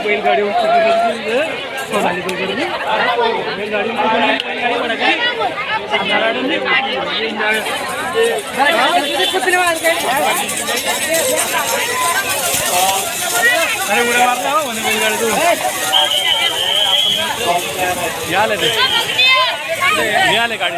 बैलगाडी सोनाली बैलगाडी अरे उड्या मारला हो म्हणे बैलगाडी मिळाले गाडी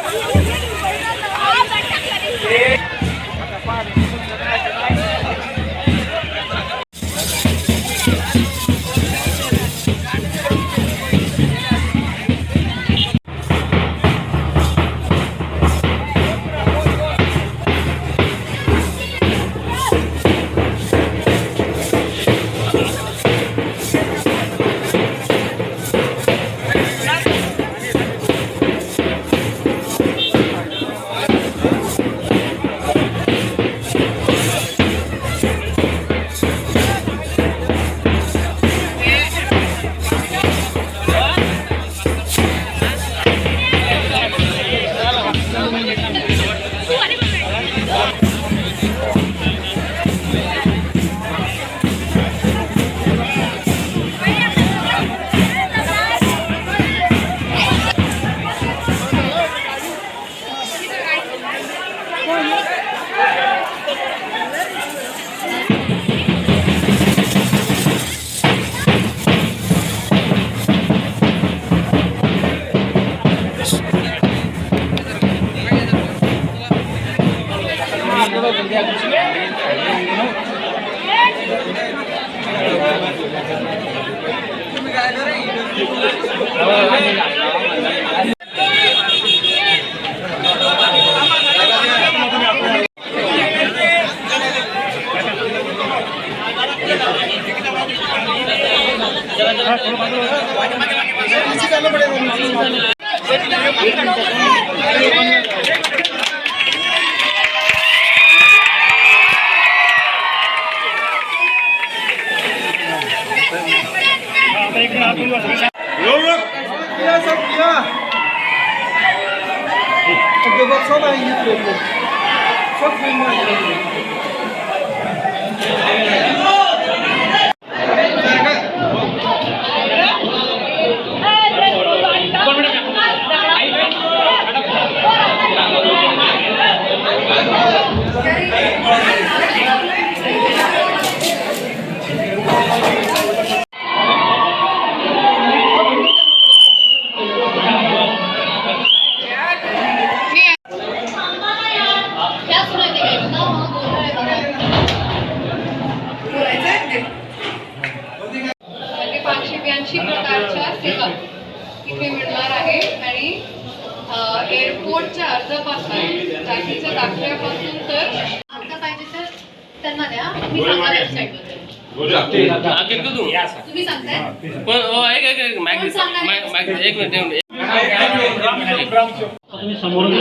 इथे मिळणार आहे आणि एअरपोर्टच्या अर्जापासून जातीच्या दाखल्यापासून तर आता पाहिजे तर त्यांना द्या मी सांगा वेबसाईटवर तुम्ही सांगताय पण एक मिनिट तुम्ही समोरून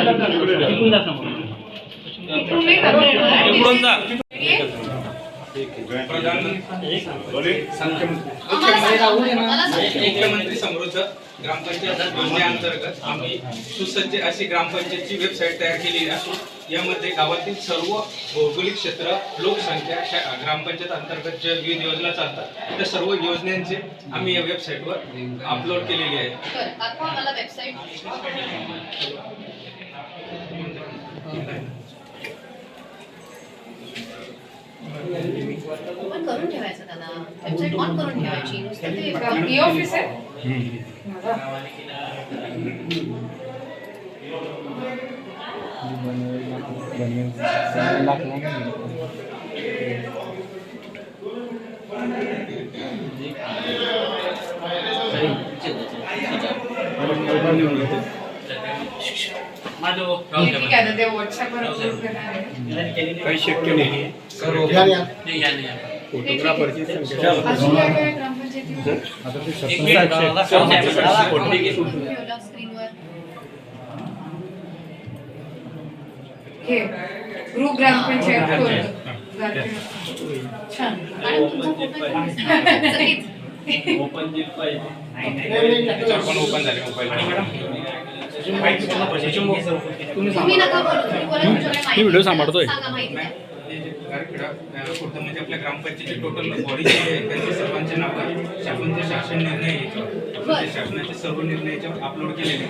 मुख्यमंत्री समृद्ध ग्रामपंचायत योजनेअंतर्गत आम्ही सुसज्ज अशी ग्रामपंचायतची वेबसाईट तयार केलेली असून यामध्ये गावातील सर्व भौगोलिक क्षेत्र, लोकसंख्या, ग्रामपंचायत अंतर्गत ज्या विविध योजना चालतात त्या सर्व योजनांचे आम्ही या वेबसाईटवर अपलोड केलेली आहे. दाखवा मला वेबसाईट. ओपन करून ठेवायचं त्याला, वेबसाईट ऑन करून ठेवायची. नुसतं ते ऑफिस आहे. ठीक आहे, ते व्हॉट्सअपवर काही शक्य नाही. फोटोग्राफरची संख्या ग्रुप ग्रामपंचायत छान. आणि तुमचा ओपन झाले मोबाईल. तुम्ही नका बोलू, तुम्ही बोला, तुमच्याकडे माहिती व्हिडिओ सांभाळतोय. सांगा माहिती द्या. खुर्द म्हणजे आपल्या ग्रामपंचायतीची टोटल बॉडी जी आहे त्यांचे सर्वांचे नाव शासनाचे शासन निर्णय याच्यावर शासनाचे सर्व निर्णय याच्यावर अपलोड केलेले.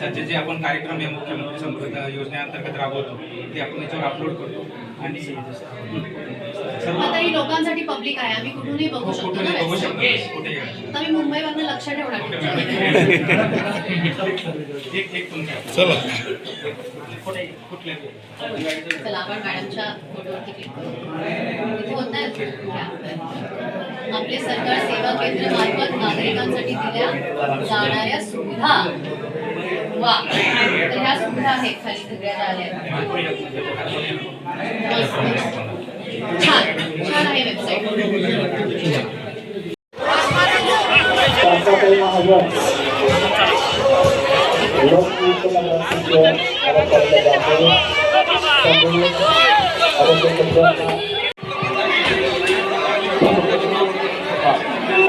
सध्या जे आपण कार्यक्रम या मुख्यमंत्री समृद्ध योजनेअंतर्गत राबवतो ते आपण याच्यावर अपलोड करतो. आणि आता ही लोकांसाठी पब्लिक आहे, आम्ही कुठूनही बघू शकतो ना website. कुठे आता मी मुंबईवरनं लक्ष ठेवणार. चला चला आपण मॅडमच्या फोटोवरती क्लिक करू. इथे होत आहे आपले सरकार सेवा केंद्र मार्फत नागरिकांसाठी दिल्या जाणाऱ्या सुविधा. वा, तर ह्या सुविधा आहेत खाली सगळ्या आल्या. छान छान आहे वेबसाईट.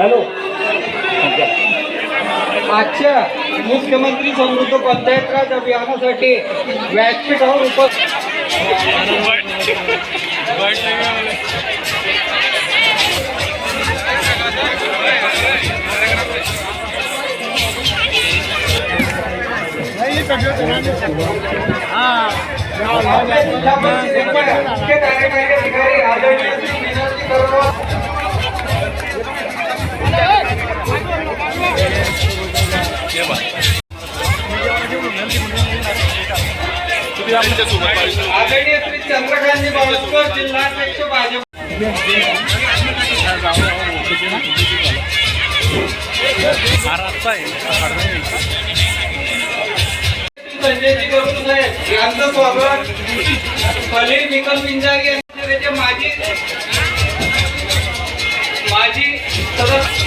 हॅलो, आजच्या मुख्यमंत्री समृद्ध पंचायत राज अभियानासाठी व्यासपीठावर उपस्थित मुख्य कार्यकारी अधिकारी आदरणीय श्री मीनाक्षी करवळ आदरणीय श्री चंद्रकांतजी बावस्कर जिल्हाध्यक्ष भाजप संजयजी करून साहेब यांचं स्वागत. खलील निकल पिंजारी यांचे माजी सदस्य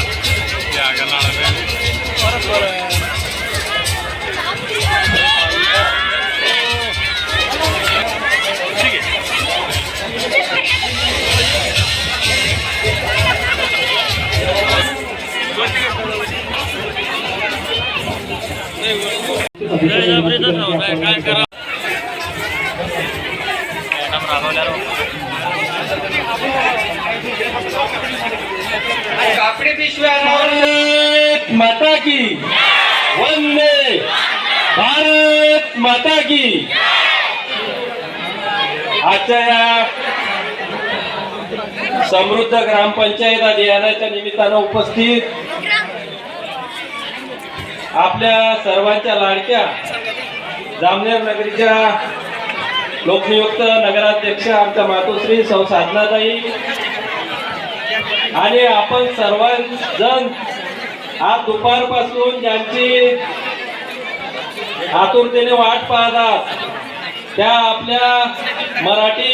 कापडी पिशव्या माता की वंदे भारत माता की. आजच्या या समृद्ध ग्रामपंचायत अभियानाच्या निमित्तानं उपस्थित आपल्या सर्वांच्या लाडक्या जामनेर नगरीच्या लोकनियुक्त नगराध्यक्ष आमच्या मातोश्री सौ साधनाताई आणि आपण सर्वजण आज दुपारपासून ज्यांची आतुरतेने वाट पाहतात त्या आपल्या मराठी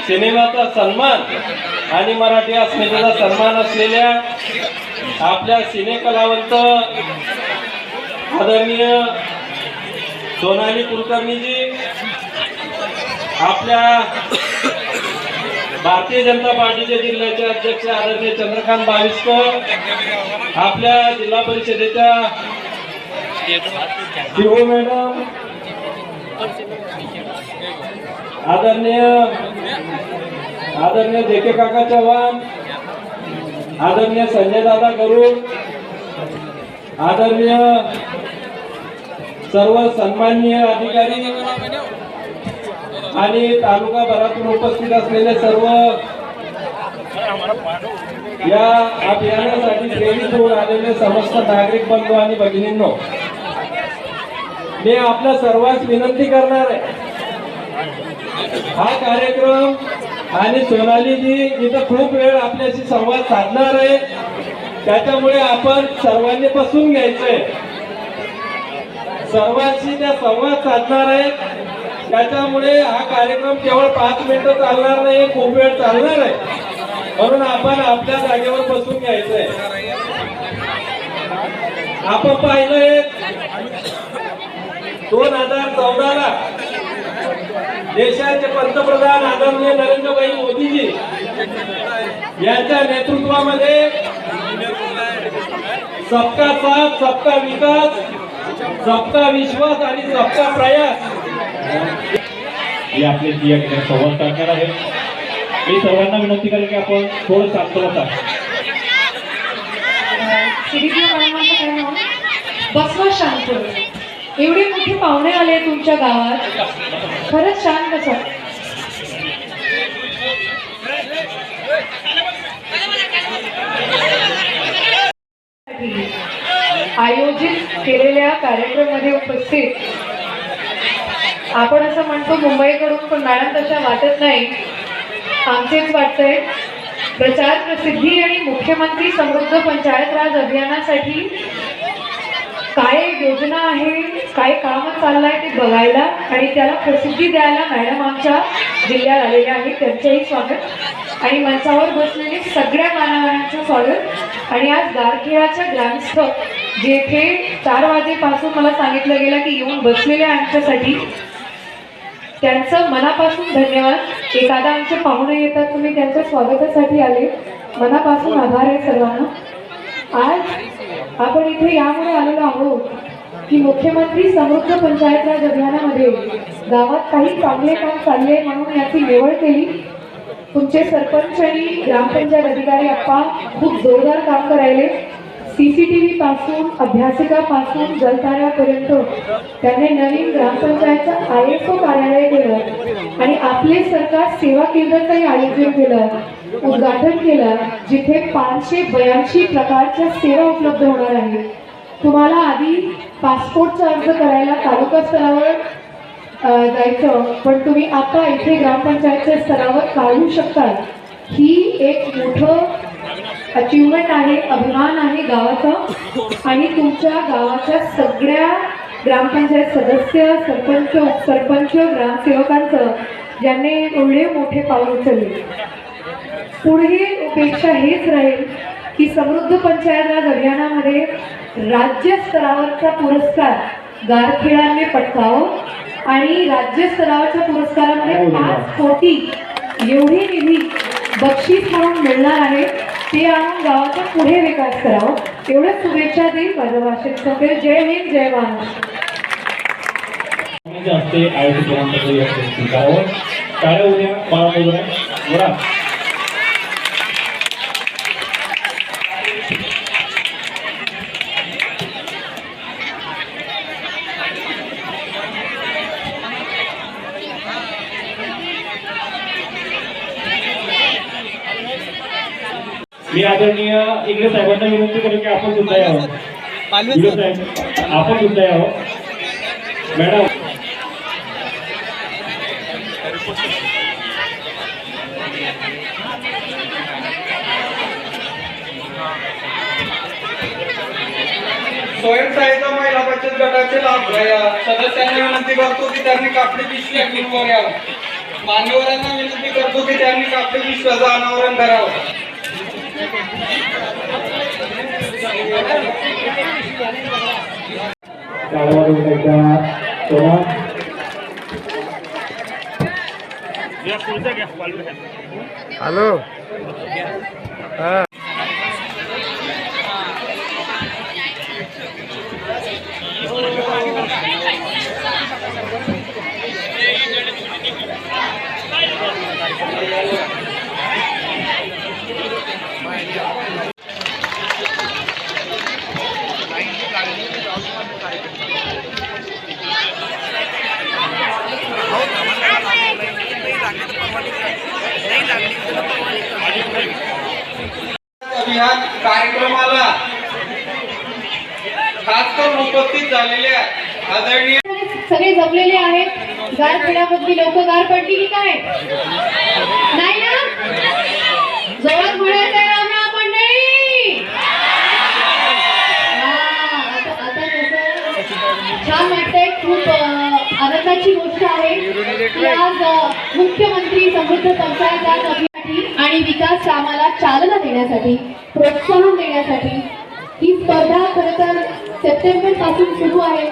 सिनेमाचा सन्मान आणि मराठी अस्मितेचा सन्मान असलेल्या आपल्या सिनेकलावंत आदरणीय सोनाली कुलकर्णीजी, आपल्या भारतीय जनता पार्टीचे जिल्ह्याचे अध्यक्ष आदरणीय चंद्रकांत बाविस्कर, आपल्या जिल्हा परिषदेच्या शिवू मॅडम, आदरणीय जेके काका चव्हाण, आदरणीय संजय दादा गरुड, आदरणीय सर्व सन्माननीय अधिकारी आणि तालुका भरातून उपस्थित असलेले सर्व या अभियानासाठी प्रेरित होऊन आलेले समस्त नागरिक बंधू आणि भगिनींनो, मी आपल्या सर्वांस विनंती करणार आहे, हा कार्यक्रम आणि सोनालीजी इथं खूप वेळ आपल्याशी संवाद साधणार आहे, त्याच्यामुळे आपण सर्वांनी बसून घ्यायचंय, सर्वांशी त्या संवाद साधणार आहे, त्याच्यामुळे हा कार्यक्रम केवळ 5 मिनिटं चालणार नाही, खूप वेळ चालणार आहे, म्हणून आपण आपल्या जागेवर बसून घ्यायचंय. आपण पाहिलंय 2014ला देशाचे पंतप्रधान आदरणीय नरेंद्रभाई मोदीजी यांच्या नेतृत्वामध्ये सबका साथ, सबका विकास, सबका विश्वास आणि सबका प्रयास हे आपले संवाद साधणार आहे. मी सर्वांना विनंती करेन की आपण थोडं शांत बसा. बसवा शांत. एवढे मोठे पाहुणे आले तुमच्या गावात, खरंच शांत बसा. आयोजित केलेल्या कार्यक्रमामध्ये उपस्थित आपण असं म्हणतो मुंबईकडून, पण मॅडम तशा वाटत नाही, आमचेच वाटतंय. प्रचार प्रसिद्धी आणि मुख्यमंत्री समृद्ध पंचायत राज अभियानासाठी काय योजना आहे, काय काम चाललंय ते बघायला आणि त्याला प्रसिद्धी द्यायला मॅडम आमच्या जिल्ह्यात आलेल्या आहेत. त्यांचंही स्वागत आणि मंचावर बसलेले सगळ्या मान्यवरांचं स्वागत. आणि आज गारखेडाच्या ग्रामस्थ जेथे 4 वाजेपासून मला सांगितलं गेलं की येऊन बसलेले आमच्यासाठी, त्यांचं मनापासून धन्यवाद. एखादा आमचे पाहुणे येतात, तुम्ही त्यांच्या स्वागतासाठी आले, मनापासून आभार आहे सर्वांना. आज आपण इथे यामुळे आलेलो आहोत की मुख्यमंत्री समृद्ध पंचायत राज अभियानामध्ये गावात काही चांगले काम चालले म्हणून याची निवड केली. तुमचे सरपंच आणि ग्रामपंचायत अधिकारी अप्पा खूप जोरदार काम करायले. CCTV पासून, अभ्यासिकापासून जलताऱ्यापर्यंत त्यांनी नवीन ग्रामपंचायतचं ISO कार्यालय केलं आणि आपले सरकार सेवा केंद्राचंही आयोजन केलं, उद्घाटन केलं, जिथे 582 प्रकारच्या सेवा उपलब्ध होणार आहेत. तुम्हाला आधी पासपोर्टचा अर्ज करायला तालुका स्तरावर जायचं, पण तुम्ही आता इथे ग्रामपंचायतच्या स्तरावर काढू शकता. ही एक मोठं अचिव्हमेंट आहे, अभिमान आहे गावाचा. आणि तुमच्या गावाच्या सगळ्या ग्रामपंचायत सदस्य, सरपंच, उपसरपंच, ग्रामसेवकांचं ज्यांनी एवढे मोठे पाऊल उचलले. पुढे अपेक्षा हेच राहील की समृद्ध पंचायत राज अभियानामध्ये राज्य स्तरावरचा पुरस्कार गारखेडाने पटकावं आणि राज्य स्तरावरच्या पुरस्कारामध्ये 5 कोटी एवढी निधी बक्षीस म्हणून मिळणार आहे, ते आणून गावाचा पुढे विकास करावा. एवढ्याच शुभेच्छा देईल माझ्या भाषेत. सगळे जय हिंद, जय महाराष्ट्र. असते आयोजित करावं. काय उद्या बाळा मी आदरणीय इंग्रज साहेबांना विनंती करेन की आपण सुद्धा यावं. इंग्रज साहेब आपण सुद्धा यावं. मॅडम स्वयंसहायता महिला बचत गटाचे लाभ सदस्यांना विनंती करतो की त्यांनी कापडी पिशवी घेऊन यावं. मान्यवरांना विनंती करतो की त्यांनी कापडी पिशव्याचं अनावरण करावं. हॅलो. अभियान कार्यक्रमाला खास करून उपस्थित झालेल्या आदरणीय सगळे जमलेले आहेत. गार पडण्यामधली लोक गार पडली की काय? नाही ना? जोरात म्हणायचं आहे रामराम मंडळी. आता कसं छान वाटतंय. खूप आनंदाची गोष्ट आहे की आज मुख्यमंत्री समृद्ध पंचायत राज अभियानासाठी आणि विकास कामाला चालना देण्यासाठी, प्रोत्साहन देण्यासाठी ही स्पर्धा खरं तर सप्टेंबर पासून सुरू आहे.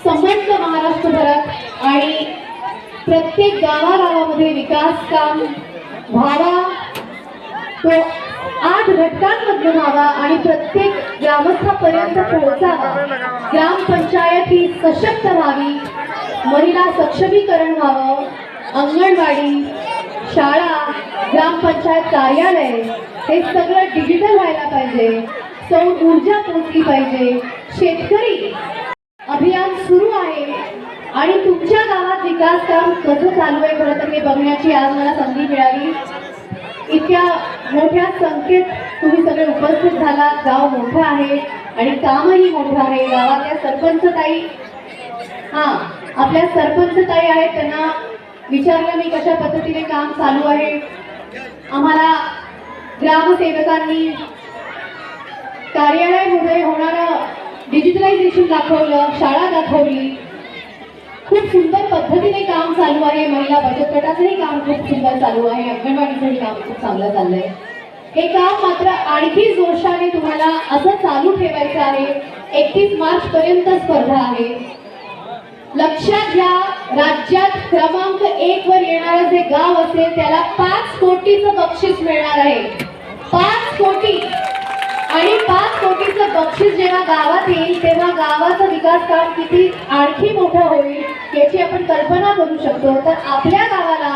समस्त महाराष्ट्रभरात आणि प्रत्येक गावागावामध्ये विकास काम व्हावा, तो 8 घटकांमधून व्हावा आणि प्रत्येक ग्रामस्थापर्यंत पोहोचावा. ग्रामपंचायत ही सशक्त व्हावी, महिला सक्षमीकरण व्हावं, अंगणवाडी, शाळा, ग्रामपंचायत कार्यालय हे सगळं डिजिटल व्हायला पाहिजे. सौर ऊर्जा पोहोचली पाहिजे. शेतकरी अभियान सुरू आहे आणि तुमच्या गावात विकास काम कसं चालू आहे खरं तर हे बघण्याची आज मला संधी मिळाली. इतक्या मोठ्या संख्येत तुम्ही सगळे उपस्थित झालात. गाव मोठं आहे आणि कामही मोठं आहे. गावातल्या सरपंच ताई, आपल्या सरपंच ताई आहेत, त्यांना विचारलं मी कशा पद्धतीने काम चालू आहे. आम्हाला ग्रामसेवकांनी कार्यालयामध्ये होणारं डिजिटलायझेशन दाखवलं, शाळा दाखवली. खूप सुंदर पद्धतीने काम चालू आहे. महिला बचत गटाचंही काम खूप सुंदर चालू आहे. अंगणवाडीचंही काम खूप चांगलं चाललंय. हे काम मात्र आणखी जोशाने तुम्हाला असं चालू ठेवायचं आहे. 31 मार्च पर्यंत स्पर्धा आहे. लक्षात घ्या, राज्यात क्रमांक 1 वर येणारं जे गाव असेल त्याला 5 कोटीचं बक्षीस मिळणार आहे. 5 कोटी. आणि 5 कोटीचं बक्षीस जेव्हा गावात येईल तेव्हा गावाचं विकास काम किती आणखी मोठं होईल याची आपण कल्पना करू शकतो. तर आपल्या गावाला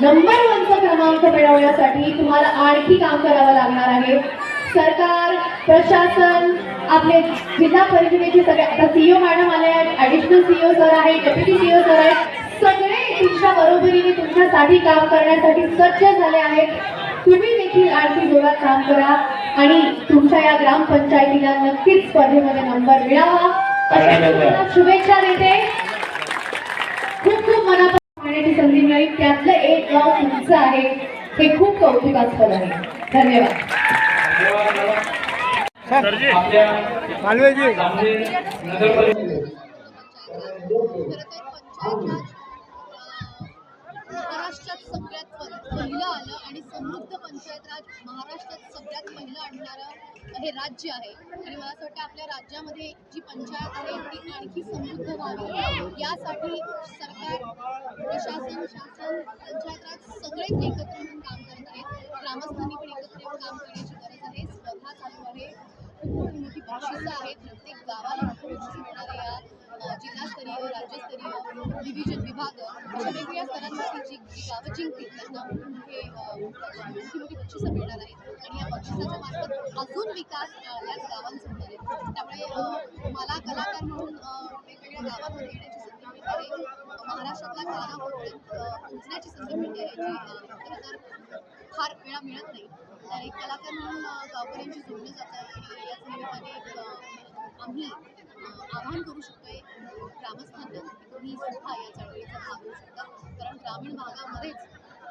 नंबर 1चा क्रमांक मिळवण्यासाठी तुम्हाला आणखी काम करावं लागणार आहे. सरकार, प्रशासन, आपले जिल्हा परिषदेचे सगळे, आता सीईओ मॅडम आले आहेत, ऍडिशनल सीईओ सर आहे, डेप्युटी सीईओ सर आहेत, सगळे तुमच्या बरोबरीने तुमच्यासाठी काम करण्यासाठी सज्ज झाले आहेत. तुम्ही देखील आणखी जोरात काम करा आणि तुमच्या या ग्रामपंचायतीला नक्कीच स्पर्धेमध्ये नंबर मिळावा अशा तुम्हाला शुभेच्छा देते. खूप खूप मनापासून पाहण्याची संधी मिळाली. त्यातलं एक गाव तुमचं आहे, हे खूप कौतुकास्पद आहे. धन्यवाद. महाराष्ट्रात सगळ्यात पहिलं आलं आणि समृद्ध पंचायत राज महाराष्ट्रात सगळ्यात पहिलं आणणारं हे राज्य आहे. आणि मला असं वाटतं आपल्या राज्यामध्ये जी पंचायत आहे ती आणखी समृद्ध व्हावी यासाठी सरकार, प्रशासन, शासन, पंचायत राज सगळेच एकत्र येऊन काम करत आहेत. ग्रामस्थांनी पण एकत्र येऊन काम करण्याची गरज आहे. स्पर्धा चालू आहे. खूप मोठी मोठी बक्षिसं आहेत. प्रत्येक गावाला मोठी बक्षीस मिळणार आहे. या जिल्हास्तरीय, राज्यस्तरीय, डिव्हिजन, विभाग अशा वेगवेगळ्या स्तरांसाठी जी गावं जिंकतील त्यांना मोठी मोठी बक्षिसं मिळणार आहेत. आणि या बक्षिसाच्या मार्फत अजून विकास याच गावांचा होणार आहे. त्यामुळे मला कलाकार म्हणून वेगवेगळ्या गावांमध्ये येण्याची संधी मिळते आहे. महाराष्ट्रातल्या गावापर्यंत पोहोचण्याची संधी मिळते आहे, जी खरं तर फार वेळा मिळत नाही. तर एक कलाकार म्हणून गावकऱ्यांची जोडलं जातं आणि याच निमित्ताने आम्ही आवाहन करू शकतोय ग्रामस्थांना की तुम्ही सुद्धा या चळवळीचा भाग होऊ शकता. कारण ग्रामीण भागामध्येच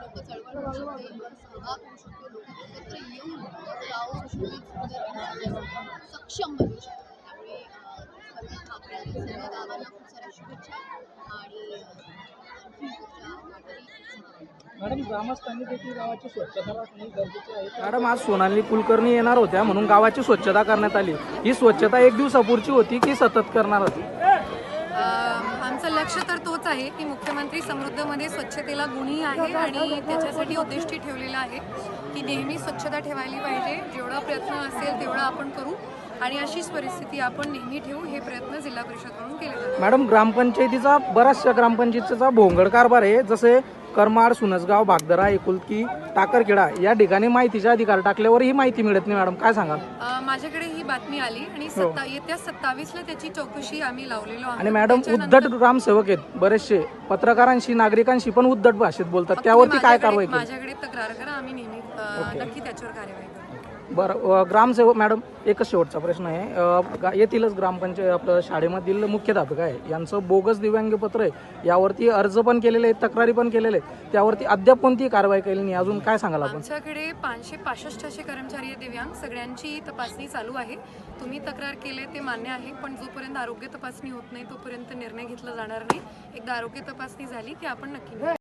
लोक चळवळ होऊ शकते, लोक सहभाग होऊ शकतो, लोक एकत्र येऊन गाव सक्षम बनवू शकतात. त्यामुळे स्पर्धेत भाग घेणाऱ्या सर्व गावांना खूप साऱ्या शुभेच्छा आणि मॅडम, ग्रामस्थांनी देखील गावाची स्वच्छता राखणे गरजेचे आहे. मॅडम, आज सोनाली कुलकर्णी येणार होत्या म्हणून गावाची स्वच्छता करण्यात आली. ही स्वच्छता 1 दिवसापूर्वी होती की सतत करणार होती? आमचं लक्ष तर तोच आहे की मुख्यमंत्री समृद्धमध्ये स्वच्छतेला गुणी आहे आणि त्याच्यासाठी उद्दिष्ट ठेवलेलं आहे की नेहमी स्वच्छता ठेवायला पाहिजे. जेवढा प्रयत्न असेल तेवढा आपण करू. आणि अशीच परिस्थिती आपण नेहमी ठेवू, हे प्रयत्न जिल्हा परिषदकडून केले जातात. मॅडम, ग्रामपंचायतीचा बऱ्याचशा ग्रामपंचायतीचा भोंगड कारभार आहे. जसे करमाड, सुनसगाव, भागदरा, एकुलकी, टाकरखेडा या ठिकाणी माहितीचा अधिकार टाकल्यावर ही माहिती मिळत नाही. मॅडम, काय सांगाल? माझ्याकडे ही बातमी आली आणि येत्या 27ला त्याची चौकशी आम्ही लावलेलो आहोत. आणि मॅडम, उद्धट ग्रामसेवक आहेत बरेचसे, पत्रकारांशी नागरिकांशी पण उद्धट भाषेत बोलतात, त्यावरती काय कारवाई केली? माझ्याकडे तक्रार करा, आम्ही नेहमी नक्की त्याच्यावर कार्यवाही करू. बरं, ग्रामसेवक मॅडम, एकच शेवटचा प्रश्न आहे. येथीलच ग्रामपंचायत आपलं शाळेमधील मुख्याध्यापक आहे, यांचं बोगस दिव्यांगपत्र आहे, यावरती अर्ज पण केलेले आहेत, तक्रारी पण केलेले आहेत, त्यावरती अद्याप कोणतीही कारवाई केली नाही. अजून काय सांगाल आपण? आमच्याकडे 565 असे कर्मचारी आहेत दिव्यांग, सगळ्यांची तपासणी चालू आहे. तुम्ही तक्रार केले ते मान्य आहे, पण जोपर्यंत आरोग्य तपासणी होत नाही तोपर्यंत निर्णय घेतला जाणार नाही. एकदा आरोग्य तपासणी झाली की आपण नक्की